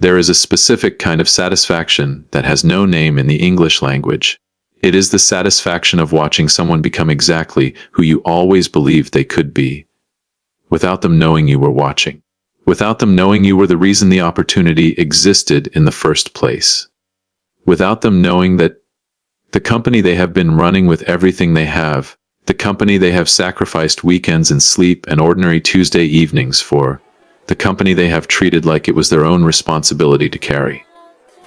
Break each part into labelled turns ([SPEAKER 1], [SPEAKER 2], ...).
[SPEAKER 1] There is a specific kind of satisfaction that has no name in the English language. It is the satisfaction of watching someone become exactly who you always believed they could be, without them knowing you were watching, without them knowing you were the reason the opportunity existed in the first place, without them knowing that the company they have been running with everything they have, the company they have sacrificed weekends and sleep and ordinary Tuesday evenings for, the company they have treated like it was their own responsibility to carry,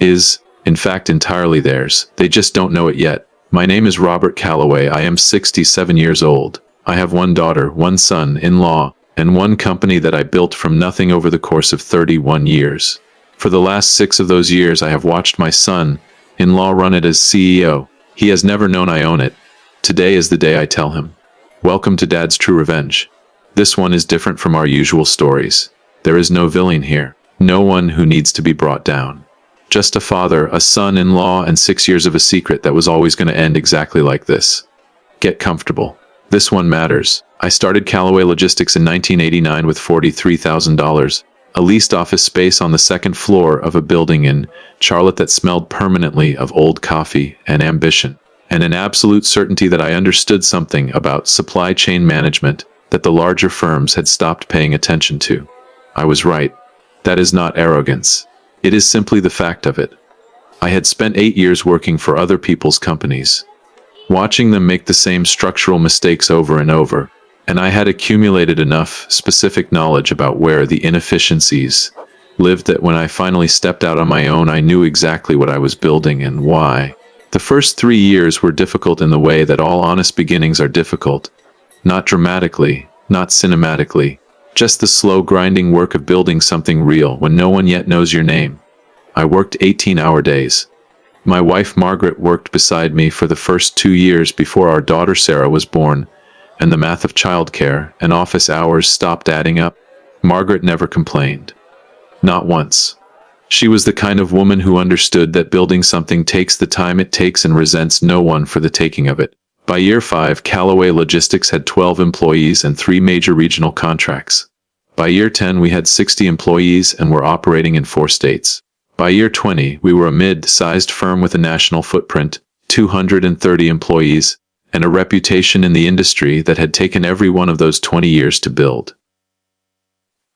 [SPEAKER 1] is, in fact, entirely theirs. They just don't know it yet. My name is Robert Calloway. I am 67 years old. I have one daughter, one son-in-law, and one company that I built from nothing over the course of 31 years. For the last 6 of those years, I have watched my son-in-law run it as CEO. He has never known I own it. Today is the day I tell him, "Welcome to Dad's True Revenge." This one is different from our usual stories. There is no villain here. No one who needs to be brought down. Just a father, a son-in-law, and 6 years of a secret that was always going to end exactly like this. Get comfortable. This one matters. I started Calloway Logistics in 1989 with $43,000, a leased office space on the second floor of a building in Charlotte that smelled permanently of old coffee and ambition, and an absolute certainty that I understood something about supply chain management that the larger firms had stopped paying attention to. I was right. That is not arrogance. It is simply the fact of it. I had spent 8 years working for other people's companies, watching them make the same structural mistakes over and over, and I had accumulated enough specific knowledge about where the inefficiencies lived that when I finally stepped out on my own, I knew exactly what I was building and why. The first 3 years were difficult in the way that all honest beginnings are difficult. Not dramatically, not cinematically, just the slow grinding work of building something real when no one yet knows your name. I worked 18-hour days. My wife Margaret worked beside me for the first 2 years before our daughter Sarah was born, and the math of childcare and office hours stopped adding up. Margaret never complained. Not once. She was the kind of woman who understood that building something takes the time it takes and resents no one for the taking of it. By year 5, Calloway Logistics had 12 employees and 3 major regional contracts. By year 10, we had 60 employees and were operating in 4 states. By year 20, we were a mid-sized firm with a national footprint, 230 employees, and a reputation in the industry that had taken every one of those 20 years to build.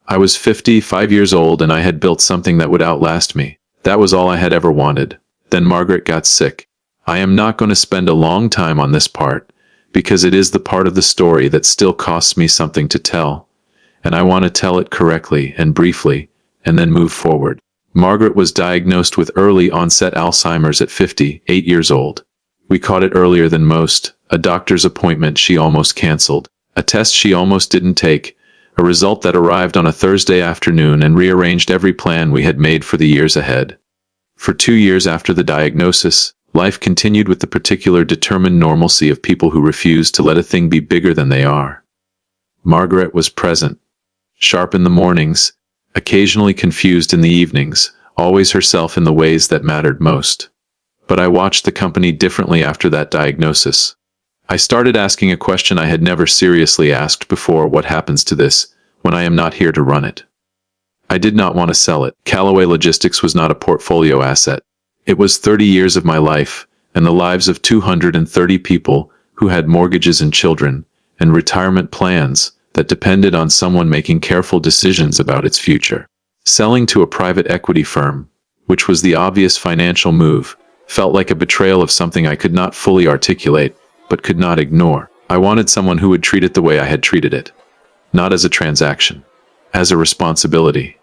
[SPEAKER 1] I was 55 years old and I had built something that would outlast me. That was all I had ever wanted. Then Margaret got sick. I am not going to spend a long time on this part, because it is the part of the story that still costs me something to tell, and I want to tell it correctly and briefly, and then move forward. Margaret was diagnosed with early onset Alzheimer's at 58 years old. We caught it earlier than most, a doctor's appointment she almost canceled, a test she almost didn't take, a result that arrived on a Thursday afternoon and rearranged every plan we had made for the years ahead. For 2 years after the diagnosis, life continued with the particular determined normalcy of people who refuse to let a thing be bigger than they are. Margaret was present, sharp in the mornings, occasionally confused in the evenings, always herself in the ways that mattered most. But I watched the company differently after that diagnosis. I started asking a question I had never seriously asked before: what happens to this when I am not here to run it? I did not want to sell it. Calloway Logistics was not a portfolio asset. It was 30 years of my life, and the lives of 230 people who had mortgages and children, and retirement plans that depended on someone making careful decisions about its future. Selling to a private equity firm, which was the obvious financial move, felt like a betrayal of something I could not fully articulate, but could not ignore. I wanted someone who would treat it the way I had treated it. Not as a transaction. As a responsibility.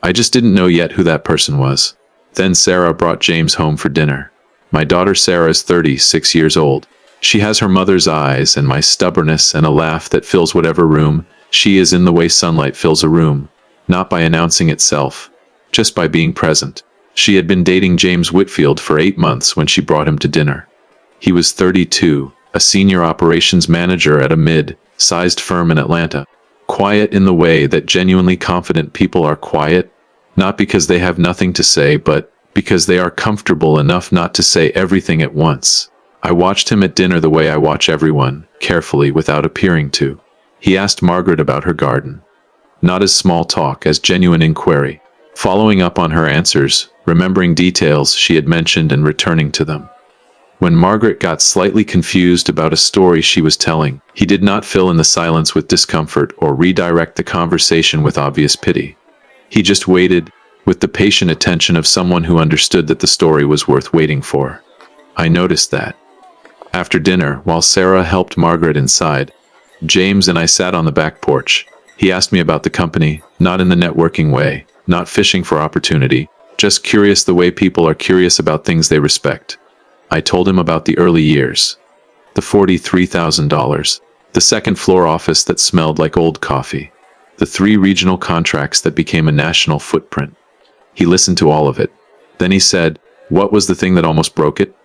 [SPEAKER 1] I just didn't know yet who that person was. Then Sarah brought James home for dinner. My daughter Sarah is 36 years old. She has her mother's eyes and my stubbornness and a laugh that fills whatever room she is in the way sunlight fills a room, not by announcing itself, just by being present. She had been dating James Whitfield for 8 months when she brought him to dinner. He was 32, a senior operations manager at a mid-sized firm in Atlanta. Quiet in the way that genuinely confident people are quiet, not because they have nothing to say, but because they are comfortable enough not to say everything at once. I watched him at dinner the way I watch everyone, carefully without appearing to. He asked Margaret about her garden. Not as small talk, as genuine inquiry. following up on her answers, remembering details she had mentioned and returning to them. When Margaret got slightly confused about a story she was telling, he did not fill in the silence with discomfort or redirect the conversation with obvious pity. He just waited, with the patient attention of someone who understood that the story was worth waiting for. I noticed that. After dinner, while Sarah helped Margaret inside, James and I sat on the back porch. He asked me about the company, not in the networking way, not fishing for opportunity, just curious the way people are curious about things they respect. I told him about the early years. The $43,000. The second-floor office that smelled like old coffee. The 3 regional contracts that became a national footprint. He listened to all of it. Then he said, "What was the thing that almost broke it?"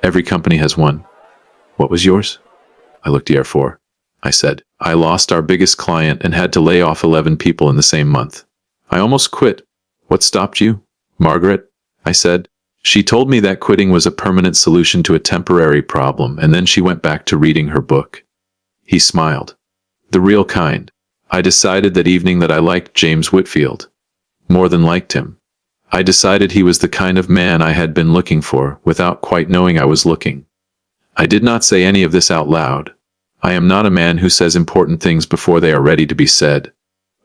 [SPEAKER 1] "Every company has one." "What was yours?" I looked year 4. I said, "I lost our biggest client and had to lay off 11 people in the same month. I almost quit." "What stopped you?" "Margaret," I said. "She told me that quitting was a permanent solution to a temporary problem, and then she went back to reading her book." He smiled. "The real kind." I decided that evening that I liked James Whitfield. More than liked him. I decided he was the kind of man I had been looking for, without quite knowing I was looking. I did not say any of this out loud. I am not a man who says important things before they are ready to be said.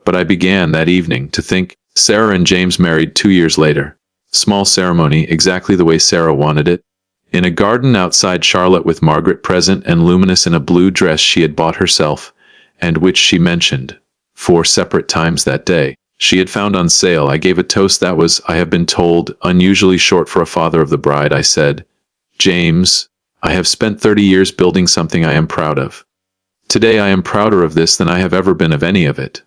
[SPEAKER 1] But I began that evening to think. Sarah and James married 2 years later. Small ceremony, exactly the way Sarah wanted it. In a garden outside Charlotte with Margaret present and luminous in a blue dress she had bought herself, and which she mentioned 4 separate times that day. She had found on sale. I gave a toast that was, I have been told, unusually short for a father of the bride. I said, "James, I have spent 30 years building something I am proud of. Today I am prouder of this than I have ever been of any of it."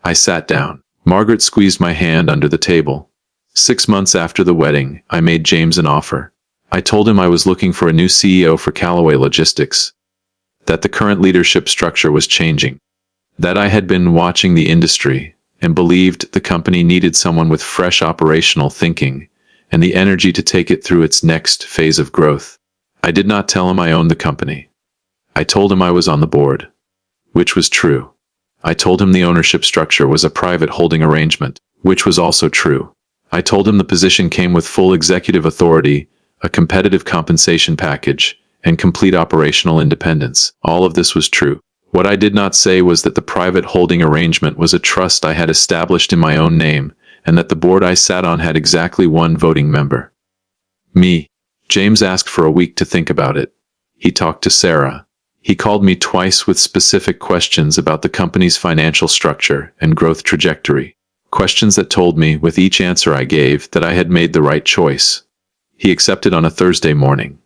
[SPEAKER 1] I sat down. Margaret squeezed my hand under the table. 6 months after the wedding, I made James an offer. I told him I was looking for a new CEO for Callaway Logistics. That the current leadership structure was changing. That I had been watching the industry and believed the company needed someone with fresh operational thinking and the energy to take it through its next phase of growth. I did not tell him I owned the company. I told him I was on the board, which was true. I told him the ownership structure was a private holding arrangement, which was also true. I told him the position came with full executive authority, a competitive compensation package, and complete operational independence. All of this was true. What I did not say was that the private holding arrangement was a trust I had established in my own name, and that the board I sat on had exactly 1 voting member. Me. James asked for a week to think about it. He talked to Sarah. He called me twice with specific questions about the company's financial structure and growth trajectory. Questions that told me, with each answer I gave, that I had made the right choice. He accepted on a Thursday morning.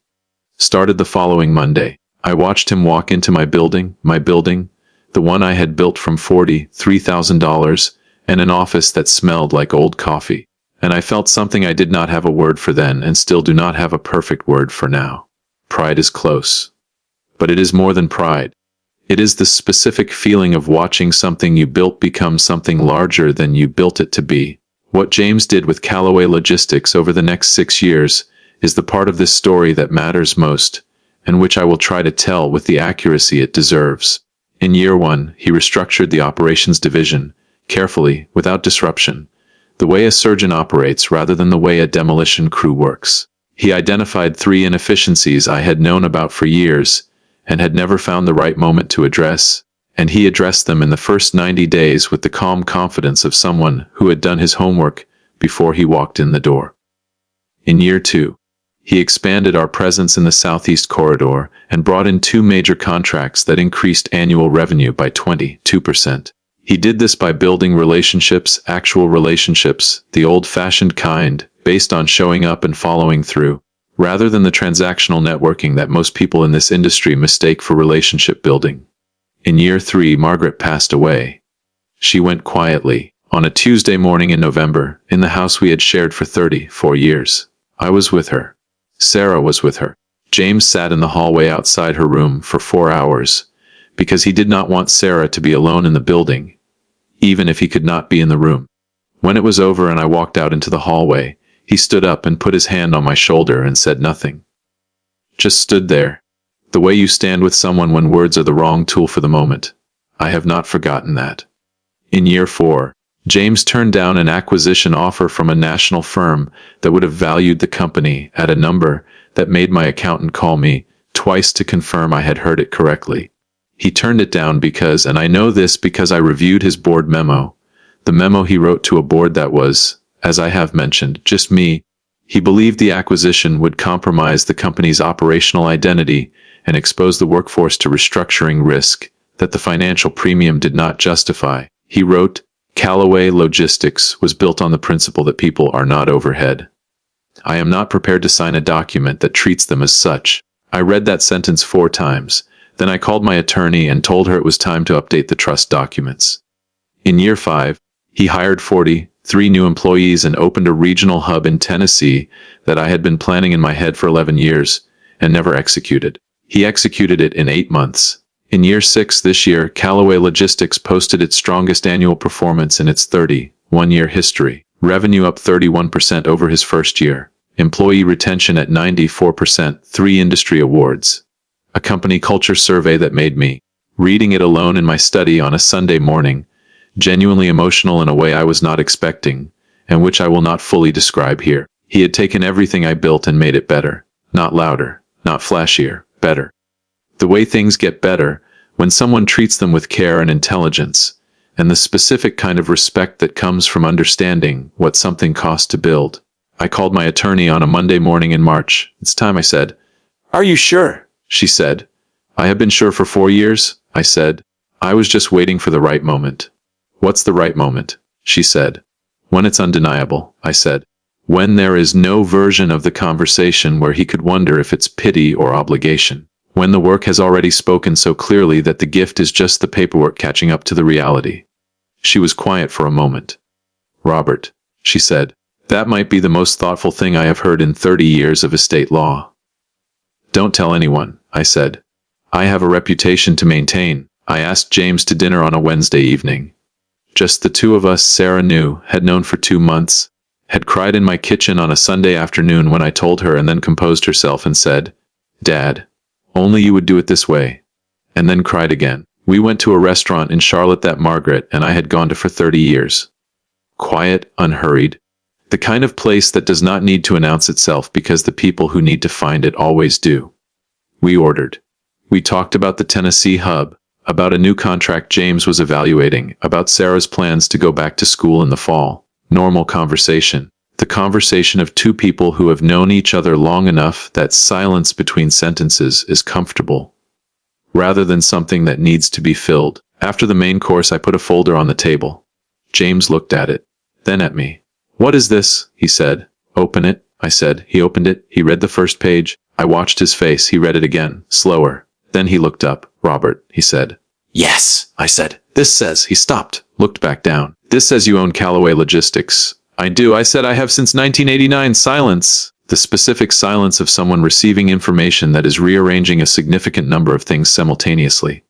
[SPEAKER 1] Started the following Monday. I watched him walk into my building, the one I had built from $43,000, and an office that smelled like old coffee. And I felt something I did not have a word for then and still do not have a perfect word for now. Pride is close. But it is more than pride. It is the specific feeling of watching something you built become something larger than you built it to be. What James did with Callaway Logistics over the next 6 years is the part of this story that matters most, and which I will try to tell with the accuracy it deserves. In year 1, he restructured the operations division, carefully, without disruption, the way a surgeon operates rather than the way a demolition crew works. He identified 3 inefficiencies I had known about for years, and had never found the right moment to address, and he addressed them in the first 90 days with the calm confidence of someone who had done his homework before he walked in the door. In year 2, he expanded our presence in the Southeast Corridor and brought in 2 major contracts that increased annual revenue by 22%. He did this by building relationships, actual relationships, the old-fashioned kind, based on showing up and following through, rather than the transactional networking that most people in this industry mistake for relationship building. In year 3, Margaret passed away. She went quietly, on a Tuesday morning in November, in the house we had shared for 34 years. I was with her. Sarah was with her. James sat in the hallway outside her room for 4 hours, because he did not want Sarah to be alone in the building, even if he could not be in the room. When it was over and I walked out into the hallway, he stood up and put his hand on my shoulder and said nothing. Just stood there. The way you stand with someone when words are the wrong tool for the moment. I have not forgotten that. In year 4, James turned down an acquisition offer from a national firm that would have valued the company at a number that made my accountant call me twice to confirm I had heard it correctly. He turned it down because, and I know this because I reviewed his board memo, the memo he wrote to a board that was, as I have mentioned, just me. He believed the acquisition would compromise the company's operational identity and expose the workforce to restructuring risk that the financial premium did not justify. He wrote, Callaway Logistics was built on the principle that people are not overhead. I am not prepared to sign a document that treats them as such. I read that sentence 4 times. Then I called my attorney and told her it was time to update the trust documents. In year 5, he hired 43 new employees and opened a regional hub in Tennessee that I had been planning in my head for 11 years and never executed. He executed it in 8 months. In year 6 this year, Callaway Logistics posted its strongest annual performance in its 31-year history. Revenue up 31% over his first year. Employee retention at 94%. 3 industry awards. A company culture survey that made me, reading it alone in my study on a Sunday morning, genuinely emotional in a way I was not expecting, and which I will not fully describe here. He had taken everything I built and made it better. Not louder, not flashier, better. The way things get better, when someone treats them with care and intelligence, and the specific kind of respect that comes from understanding what something costs to build. I called my attorney on a Monday morning in March. It's time, I said. Are you sure? She said. I have been sure for 4 years, I said. I was just waiting for the right moment. What's the right moment? She said. When it's undeniable, I said. When there is no version of the conversation where he could wonder if it's pity or obligation. When the work has already spoken so clearly that the gift is just the paperwork catching up to the reality. She was quiet for a moment. Robert, she said, that might be the most thoughtful thing I have heard in 30 years of estate law. Don't tell anyone, I said. I have a reputation to maintain. I asked James to dinner on a Wednesday evening. Just the 2 of us. Sarah knew, had known for 2 months, had cried in my kitchen on a Sunday afternoon when I told her, and then composed herself and said, Dad, only you would do it this way. And then cried again. We went to a restaurant in Charlotte that Margaret and I had gone to for 30 years. Quiet, unhurried. The kind of place that does not need to announce itself because the people who need to find it always do. We ordered. We talked about the Tennessee hub, about a new contract James was evaluating, about Sarah's plans to go back to school in the fall. Normal conversation. The conversation of 2 people who have known each other long enough that silence between sentences is comfortable, rather than something that needs to be filled. After the main course, I put a folder on the table. James looked at it, then at me. What is this? He said. Open it, I said. He opened it. He read the first page. I watched his face. He read it again, slower. Then he looked up. Robert, he said. Yes, I said. This says, he stopped, looked back down. This says you own Callaway Logistics. I do, I said. I have since 1989. Silence. The specific silence of someone receiving information that is rearranging a significant number of things simultaneously.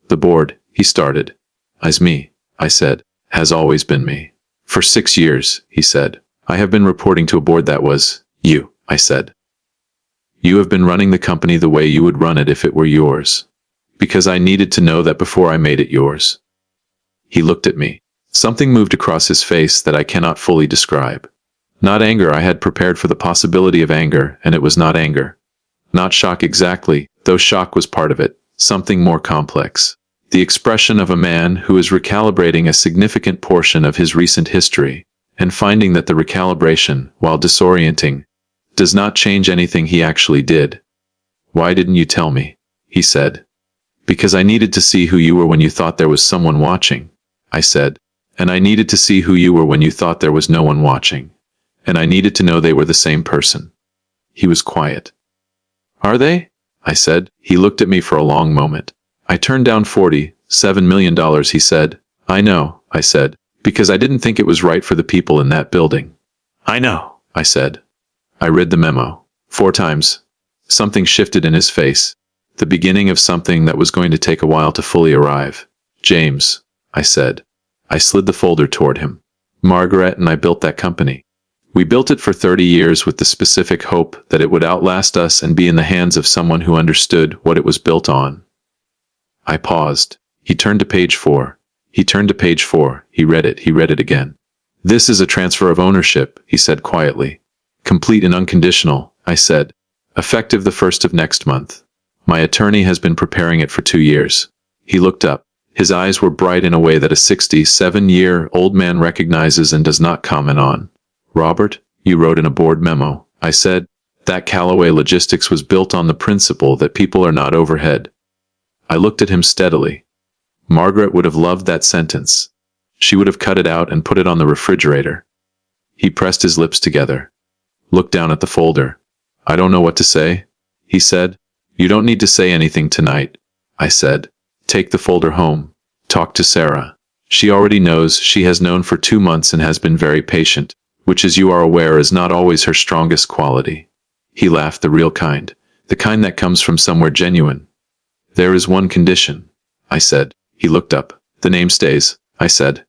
[SPEAKER 1] The board, he started. Is me, I said. Has always been me. For 6 years, he said. I have been reporting to a board that was you, I said. You have been running the company the way you would run it if it were yours. Because I needed to know that before I made it yours. He looked at me. Something moved across his face that I cannot fully describe. Not anger. I had prepared for the possibility of anger, and it was not anger. Not shock exactly, though shock was part of it. Something more complex. The expression of a man who is recalibrating a significant portion of his recent history, and finding that the recalibration, while disorienting, does not change anything he actually did. Why didn't you tell me? He said. Because I needed to see who you were when you thought there was someone watching, I said. And I needed to see who you were when you thought there was no one watching. And I needed to know they were the same person. He was quiet. Are they? I said. He looked at me for a long moment. I turned down $47 million, he said. I know, I said, because I didn't think it was right for the people in that building. I know, I said. I read the memo 4 times. Something shifted in his face. The beginning of something that was going to take a while to fully arrive. James, I said. I slid the folder toward him. Margaret and I built that company. We built it for 30 years with the specific hope that it would outlast us and be in the hands of someone who understood what it was built on. I paused. He turned to page 4. He turned to page 4. He read it again. This is a transfer of ownership, he said quietly. Complete and unconditional, I said. Effective the 1st of next month. My attorney has been preparing it for 2 years. He looked up. His eyes were bright in a way that a 67-year-old man recognizes and does not comment on. Robert, you wrote in a board memo, I said, that Callaway Logistics was built on the principle that people are not overhead. I looked at him steadily. Margaret would have loved that sentence. She would have cut it out and put it on the refrigerator. He pressed his lips together. Looked down at the folder. I don't know what to say, he said. You don't need to say anything tonight, I said. Take the folder home. Talk to Sarah. She already knows. She has known for 2 months and has been very patient, which, as you are aware, is not always her strongest quality. He laughed, the real kind, the kind that comes from somewhere genuine. There is one condition, I said. He looked up. The name stays, I said.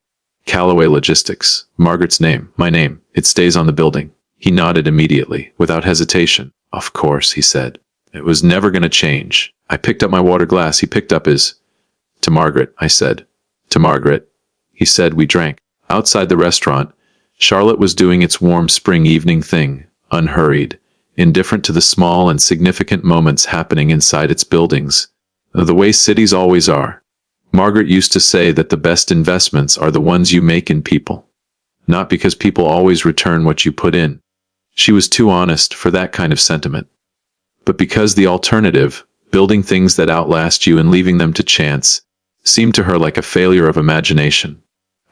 [SPEAKER 1] Callaway Logistics. Margaret's name, my name, it stays on the building. He nodded immediately, without hesitation. Of course, he said. It was never going to change. I picked up my water glass. He picked up his. To Margaret, I said. To Margaret. He said. We drank. Outside the restaurant, Charlotte was doing its warm spring evening thing, unhurried, indifferent to the small and significant moments happening inside its buildings, the way cities always are. Margaret used to say that the best investments are the ones you make in people. Not because people always return what you put in. She was too honest for that kind of sentiment. But because the alternative, building things that outlast you and leaving them to chance, seemed to her like a failure of imagination.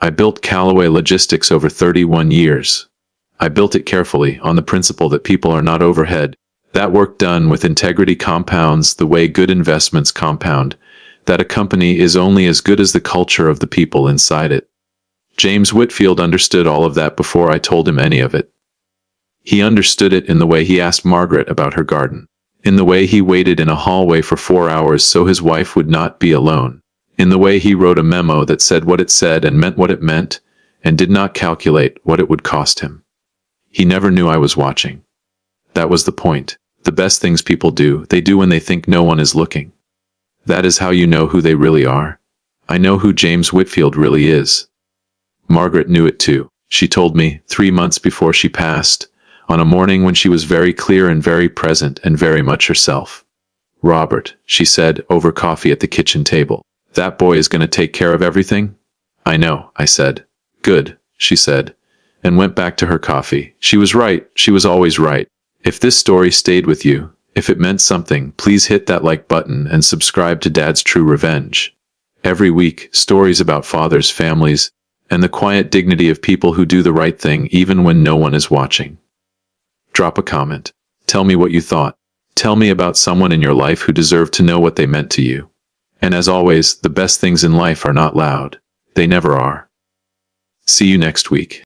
[SPEAKER 1] I built Callaway Logistics over 31 years. I built it carefully on the principle that people are not overhead. That work done with integrity compounds the way good investments compound, that a company is only as good as the culture of the people inside it. James Whitfield understood all of that before I told him any of it. He understood it in the way he asked Margaret about her garden, in the way he waited in a hallway for 4 hours so his wife would not be alone, in the way he wrote a memo that said what it said and meant what it meant, and did not calculate what it would cost him. He never knew I was watching. That was the point. The best things people do, they do when they think no one is looking. That is how you know who they really are. I know who James Whitfield really is. Margaret knew it too. She told me 3 months before she passed, on a morning when she was very clear and very present and very much herself. Robert, she said over coffee at the kitchen table, that boy is going to take care of everything? I know, I said. Good, she said, and went back to her coffee. She was right. She was always right. If this story stayed with you, if it meant something, please hit that like button and subscribe to Dad's True Revenge. Every week, stories about fathers, families, and the quiet dignity of people who do the right thing even when no one is watching. Drop a comment. Tell me what you thought. Tell me about someone in your life who deserved to know what they meant to you. And as always, the best things in life are not loud. They never are. See you next week.